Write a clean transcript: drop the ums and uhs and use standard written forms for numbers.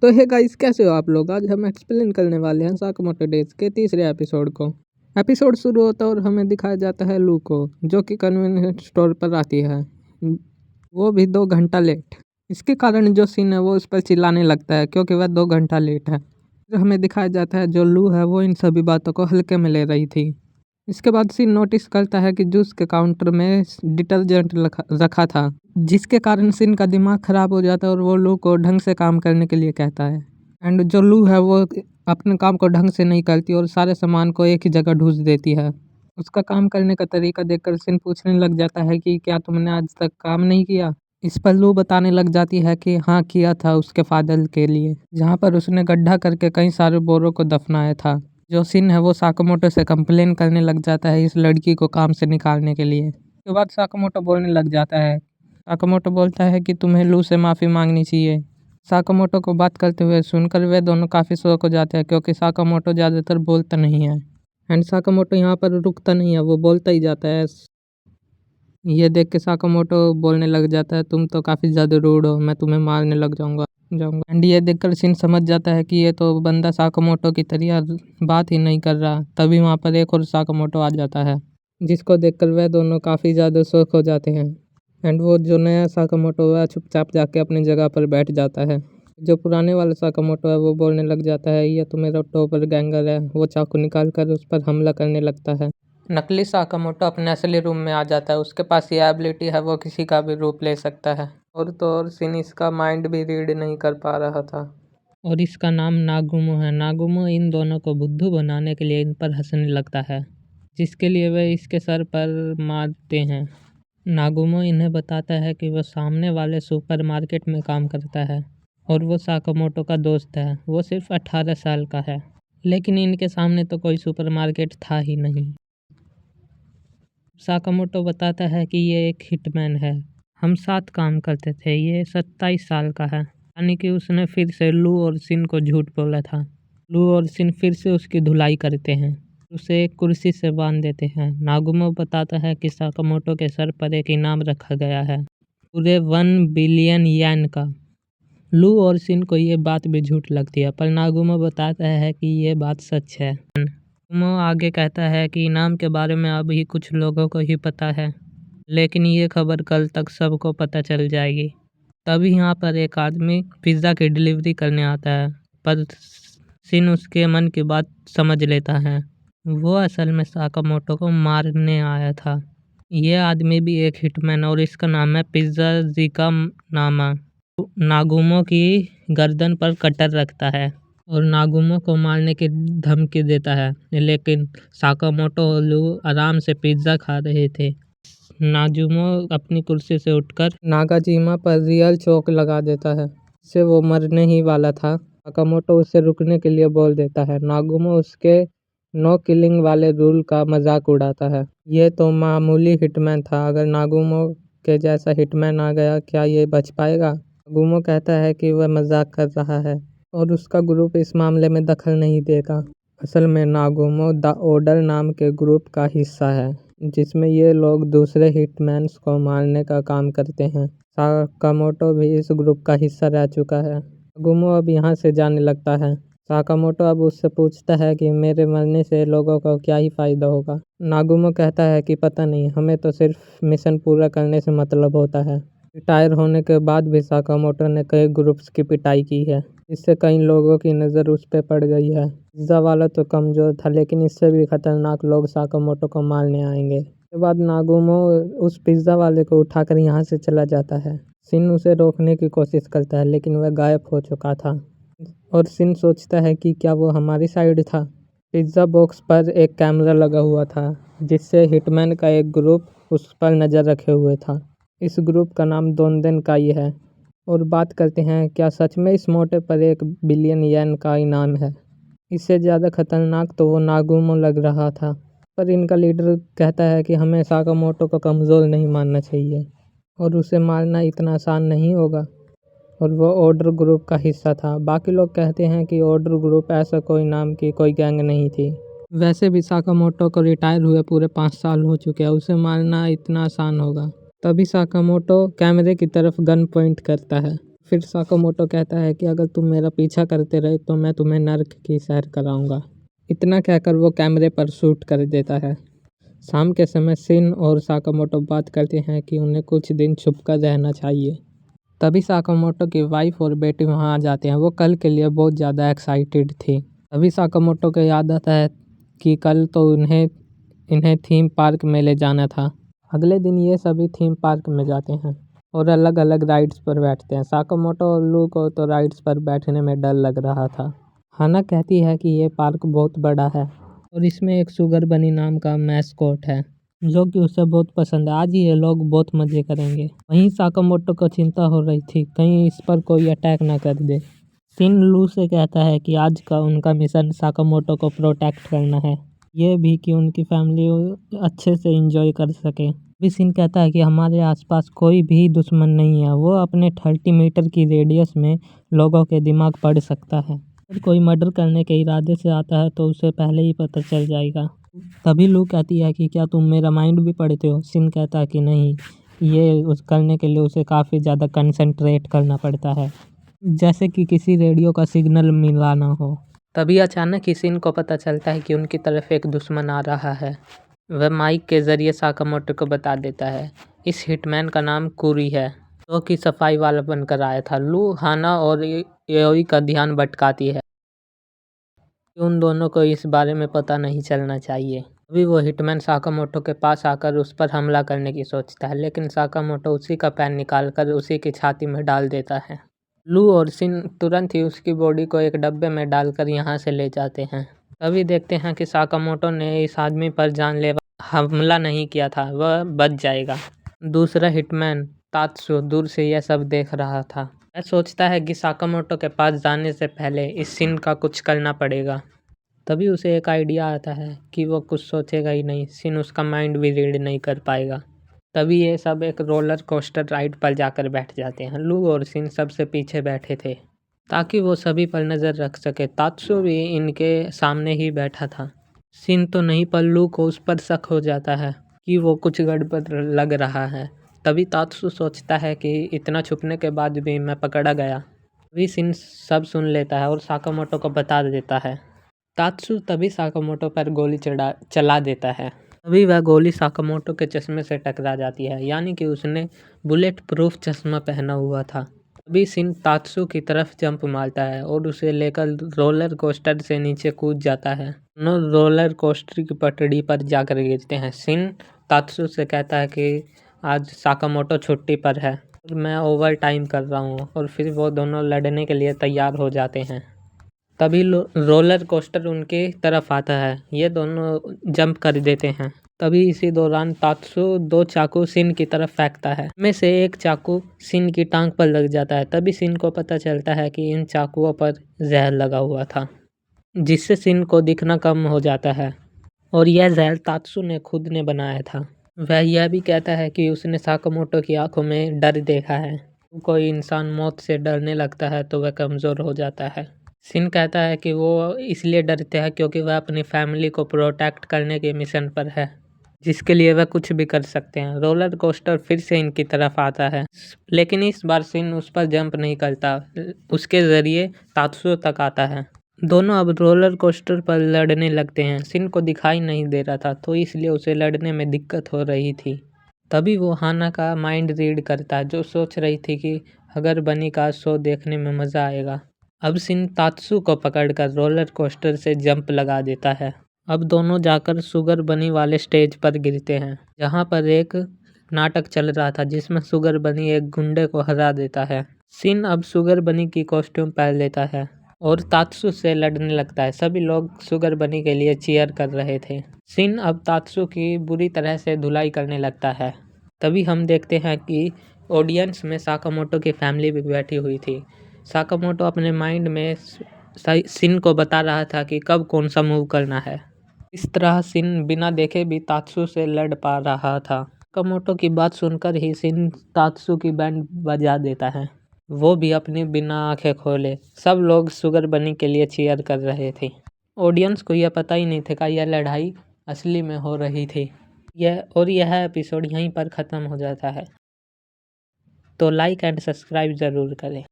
तो hey guys, कैसे हो आप लोग। आज हम एक्सप्लेन करने वाले हैं साकामोटो डेज के तीसरे एपिसोड को। एपिसोड शुरू होता है और हमें दिखाया जाता है लू को, जो कि कन्वीनियंस स्टोर पर आती है, वो भी 2 घंटा लेट। इसके कारण जो सीन है वो उस पर चिल्लाने लगता है क्योंकि वह 2 घंटा लेट है। फिर हमें दिखाया जाता है जो लू है वो इन सभी बातों को हल्के में ले रही थी। इसके बाद सीन नोटिस करता है कि जूस के काउंटर में डिटर्जेंट रखा था, जिसके कारण सिन का दिमाग खराब हो जाता है और वो लू को ढंग से काम करने के लिए कहता है। एंड जो लू है वो अपने काम को ढंग से नहीं करती और सारे सामान को एक ही जगह ढूंढ देती है। उसका काम करने का तरीका देखकर सिन पूछने लग जाता है कि क्या तुमने आज तक काम नहीं किया। इस पर लू बताने लग जाती है कि हाँ किया था, उसके फादर के लिए, जहाँ पर उसने गड्ढा करके कई सारे बोरों को दफनाया था। जो सिन है वो साकामोटो से कंप्लेन करने लग जाता है इस लड़की को काम से निकालने के लिए। उसके बाद साकामोटो बोलने लग जाता है। साकामोटो बोलता है कि तुम्हें लू से माफ़ी मांगनी चाहिए। साकामोटो को बात करते हुए सुनकर वे दोनों काफ़ी शौक हो जाते हैं क्योंकि साकामोटो ज़्यादातर बोलता नहीं है। एंड साकामोटो यहाँ पर रुकता नहीं है, वो बोलता ही जाता है। ये देख के साकामोटो बोलने लग जाता है, तुम तो काफ़ी ज़्यादा रूड हो, मैं तुम्हें मारने लग जाऊंगा। एंड ये देखकर सिन समझ जाता है कि ये तो बंदा साकामोटो की तरह बात ही नहीं कर रहा। तभी वहाँ पर एक और साकामोटो आ जाता है, जिसको देखकर वह दोनों काफ़ी ज़्यादा शौक हो जाते हैं। एंड वो जो नया साकामोटो है चुपचाप जाके अपनी जगह पर बैठ जाता है। जो पुराने वाला साकामोटो है वो बोलने लग जाता है, ये तो मेरा टॉपर गैंगर है। वो चाकू निकाल कर उस पर हमला करने लगता है। नकली साकामोटो अपने असली रूम में आ जाता है। उसके पास ये एबिलिटी है, वो किसी का भी रूप ले सकता है। और तो और सिन इसका माइंड भी रीड नहीं कर पा रहा था। और इसका नाम नागुमो है। नागुमो इन दोनों को बुद्धू बनाने के लिए इन पर हंसने लगता है, जिसके लिए वे इसके सर पर मारते हैं। नागुमो इन्हें बताता है कि वह सामने वाले सुपरमार्केट में काम करता है और वो साकामोटो का दोस्त है। वो सिर्फ 18 साल का है, लेकिन इनके सामने तो कोई सुपरमार्केट था ही नहीं। साकामोटो बताता है कि ये एक हिटमैन है, हम साथ काम करते थे। ये 27 साल का है, यानी कि उसने फिर से लू और सिन को झूठ बोला था। लू और सिन फिर से उसकी धुलाई करते हैं, उसे एक कुर्सी से बांध देते हैं। नागुमो बताता है कि साकामोटो के सर पर एक इनाम रखा गया है, पूरे 1 बिलियन येन का। लू और सिन को ये बात भी झूठ लगती है, पर नागुमो बताता है कि ये बात सच है। नागुमो आगे कहता है कि इनाम के बारे में अभी कुछ लोगों को ही पता है, लेकिन ये खबर कल तक सबको पता चल जाएगी। तभी यहाँ पर एक आदमी पिज़्ज़ा की डिलीवरी करने आता है, पर सिन उसके मन की बात समझ लेता है। वो असल में साकामोटो को मारने आया था। ये आदमी भी एक हिटमैन और इसका नाम है पिज़्ज़ा ज़िका नामा। नागुमो की गर्दन पर कटर रखता है और नागुमो को मारने की धमकी देता है, लेकिन साकामोटो और लू आराम से पिज़्ज़ा खा रहे थे। नागुमो अपनी कुर्सी से उठकर नागाजिमा पर रियल चोक लगा देता है, इससे वो मरने ही वाला था। साकामोटो उसे रुकने के लिए बोल देता है। नागुमो उसके नो किलिंग वाले रूल का मजाक उड़ाता है। ये तो मामूली हिटमैन था, अगर नागुमो के जैसा हिटमैन आ गया क्या ये बच पाएगा। नागुमो कहता है कि वह मजाक कर रहा है और उसका ग्रुप इस मामले में दखल नहीं देगा। असल में नागुमो द ऑर्डर नाम के ग्रुप का हिस्सा है, जिसमें ये लोग दूसरे हिटमैन्स को मारने का काम करते हैं। साकामोटो भी इस ग्रुप का हिस्सा रह चुका है। नागुमो अब यहाँ से जाने लगता है। साकामोटो अब उससे पूछता है कि मेरे मरने से लोगों को क्या ही फ़ायदा होगा। नागुमो कहता है कि पता नहीं, हमें तो सिर्फ मिशन पूरा करने से मतलब होता है। रिटायर होने के बाद भी साकामोटो ने कई ग्रुप्स की पिटाई की है, इससे कई लोगों की नज़र उस पर पड़ गई है। पिज़्ज़ा वाला तो कमज़ोर था, लेकिन इससे भी खतरनाक लोग साकामोटो को मारने आएंगे। उसके बाद नागुमो उस पिज़्ज़ा वाले को उठाकर यहाँ से चला जाता है। सिन उसे रोकने की कोशिश करता है, लेकिन वह गायब हो चुका था और सिन सोचता है कि क्या वो हमारी साइड था। पिज़्ज़ा बॉक्स पर एक कैमरा लगा हुआ था, जिससे हिटमैन का एक ग्रुप उस पर नज़र रखे हुए था। इस ग्रुप का नाम दोंदेन काई है। और बात करते हैं, क्या सच में इस मोटे पर 1 बिलियन येन का इनाम है। इससे ज़्यादा खतरनाक तो वो नागुमो लग रहा था, पर इनका लीडर कहता है कि हमें साकामोटो को कमज़ोर नहीं मानना चाहिए और उसे मारना इतना आसान नहीं होगा। और वो ऑर्डर ग्रुप का हिस्सा था। बाकी लोग कहते हैं कि ऑर्डर ग्रुप ऐसा कोई नाम की कोई गैंग नहीं थी। वैसे भी साकामोटो को रिटायर हुए पूरे 5 साल हो चुके हैं, उसे मारना इतना आसान होगा। तभी साकामोटो कैमरे की तरफ गन पॉइंट करता है। फिर साकामोटो कहता है कि अगर तुम मेरा पीछा करते रहे तो मैं तुम्हें नर्क की सैर कराऊंगा। इतना कहकर वो कैमरे पर शूट कर देता है। शाम के समय शिन और साकामोटो बात करते हैं कि उन्हें कुछ दिन छुपकर रहना चाहिए। तभी साकामोटो की वाइफ और बेटी वहां आ जाते हैं। वो कल के लिए बहुत ज़्यादा एक्साइटेड थी। तभी साकामोटो को याद आता है कि कल तो इन्हें थीम पार्क में ले जाना था। अगले दिन ये सभी थीम पार्क में जाते हैं और अलग अलग राइड्स पर बैठते हैं। साकामोटो और लू को तो राइड्स पर बैठने में डर लग रहा था। हाना कहती है कि ये पार्क बहुत बड़ा है और इसमें एक शुगर बनी नाम का मैस्कॉट है जो कि उसे बहुत पसंद है। आज ये लोग बहुत मज़े करेंगे। वहीं साकामोटो को चिंता हो रही थी कहीं इस पर कोई अटैक ना कर दे। शिन लू से कहता है कि आज का उनका मिशन साकामोटो को प्रोटेक्ट करना है, ये भी कि उनकी फैमिली अच्छे से एंजॉय कर सके। भी शिन कहता है कि हमारे आसपास कोई भी दुश्मन नहीं है। वो अपने 30 मीटर की रेडियस में लोगों के दिमाग पढ़ सकता है। अगर कोई मर्डर करने के इरादे से आता है तो उसे पहले ही पता चल जाएगा। तभी लू कहती है कि क्या तुम मेरा माइंड भी पढ़ते हो। शिन कहता है कि नहीं, ये उस करने के लिए उसे काफ़ी ज़्यादा कंसंट्रेट करना पड़ता है, जैसे कि किसी रेडियो का सिग्नल मिलाना हो। तभी अचानक ही शिन को पता चलता है कि उनकी तरफ एक दुश्मन आ रहा है। वह माइक के जरिए साकामोटो को बता देता है इस हिटमैन का नाम कुरी है जो कि सफाई वाला बनकर आया था। लू हाना और एओई का ध्यान भटकाती है कि उन दोनों को इस बारे में पता नहीं चलना चाहिए। अभी वो हिटमैन साकामोटो के पास आकर उस पर हमला करने की सोचता है, लेकिन साकामोटो उसी का पेन निकालकर उसी की छाती में डाल देता है। लू और शिन तुरंत ही उसकी बॉडी को एक डब्बे में डालकर यहाँ से ले जाते हैं। तभी देखते हैं कि साकामोटो ने इस आदमी पर जानलेवा हमला नहीं किया था, वह बच जाएगा। दूसरा हिटमैन तात्सु दूर से यह सब देख रहा था। वह सोचता है कि साकामोटो के पास जाने से पहले इस शिन का कुछ करना पड़ेगा। तभी उसे एक आइडिया आता है कि वो कुछ सोचेगा ही नहीं, शिन उसका माइंड भी रीड नहीं कर पाएगा। तभी ये सब एक रोलर कोस्टर राइड पर जाकर बैठ जाते हैं। लू और शिन सबसे पीछे बैठे थे ताकि वो सभी पर नज़र रख सके। तात्सु भी इनके सामने ही बैठा था। शिन तो नहीं, पर लू को उस पर शक हो जाता है कि वो कुछ गड़बड़ लग रहा है। तभी तात्सु सोचता है कि इतना छुपने के बाद भी मैं पकड़ा गया। तभी शिन सब सुन लेता है और साकामोटो को बता देता है। तात्सु तभी साकामोटो पर गोली चला देता है। तभी वह गोली साकामोटो के चश्मे से टकरा जाती है, यानी कि उसने बुलेट प्रूफ चश्मा पहना हुआ था। तभी शिन तात्सु की तरफ जंप मारता है और उसे लेकर रोलर कोस्टर से नीचे कूद जाता है। दोनों रोलर कोस्टर की पटड़ी पर जाकर गिरते हैं। शिन तात्सु से कहता है कि आज साकामोटो छुट्टी पर है और मैं ओवर टाइम कर रहा हूँ, और फिर वो दोनों लड़ने के लिए तैयार हो जाते हैं। तभी रोलर कोस्टर उनके तरफ आता है, ये दोनों जंप कर देते हैं। तभी इसी दौरान तात्सु 2 चाकू शिन की तरफ फेंकता है। इनमें से एक चाकू शिन की टांग पर लग जाता है। तभी शिन को पता चलता है कि इन चाकुओं पर जहर लगा हुआ था, जिससे शिन को दिखना कम हो जाता है, और यह जहर तात्सु ने खुद ने बनाया था। वह यह भी कहता है कि उसने साकामोटो की आंखों में डर देखा है। कोई इंसान मौत से डरने लगता है तो वह कमज़ोर हो जाता है। शिन कहता है कि वो इसलिए डरते हैं क्योंकि वह अपनी फैमिली को प्रोटेक्ट करने के मिशन पर है, जिसके लिए वह कुछ भी कर सकते हैं। रोलर कोस्टर फिर से इनकी तरफ आता है, लेकिन इस बार शिन उस पर जंप नहीं करता, उसके ज़रिए तात्सु तक आता है। दोनों अब रोलर कोस्टर पर लड़ने लगते हैं। शिन को दिखाई नहीं दे रहा था, तो इसलिए उसे लड़ने में दिक्कत हो रही थी। तभी वो हाना का माइंड रीड करता है, जो सोच रही थी कि अगर बनी का शो देखने में मज़ा आएगा। अब शिन तात्सु को पकड़कर रोलर कोस्टर से जंप लगा देता है। अब दोनों जाकर शुगर बनी वाले स्टेज पर गिरते हैं, जहाँ पर एक नाटक चल रहा था जिसमें शुगर बनी एक गुंडे को हरा देता है। शिन अब शुगर बनी की कॉस्ट्यूम पहन लेता है और तात्सु से लड़ने लगता है। सभी लोग शुगर बनी के लिए चीयर कर रहे थे। शिन अब तात्सु की बुरी तरह से धुलाई करने लगता है। तभी हम देखते हैं कि ऑडियंस में साकामोटो की फैमिली भी बैठी हुई थी। साकामोटो अपने माइंड में शिन को बता रहा था कि कब कौन सा मूव करना है। इस तरह शिन बिना देखे भी तात्सु से लड़ पा रहा था। साकामोटो की बात सुनकर ही शिन तात्सु की बैंड बजा देता है, वो भी अपनी बिना आंखें खोले। सब लोग शुगर बनी के लिए चीयर कर रहे थे। ऑडियंस को यह पता ही नहीं था कि यह लड़ाई असली में हो रही थी। यह एपिसोड यहीं पर ख़त्म हो जाता है। तो लाइक एंड सब्सक्राइब ज़रूर करें।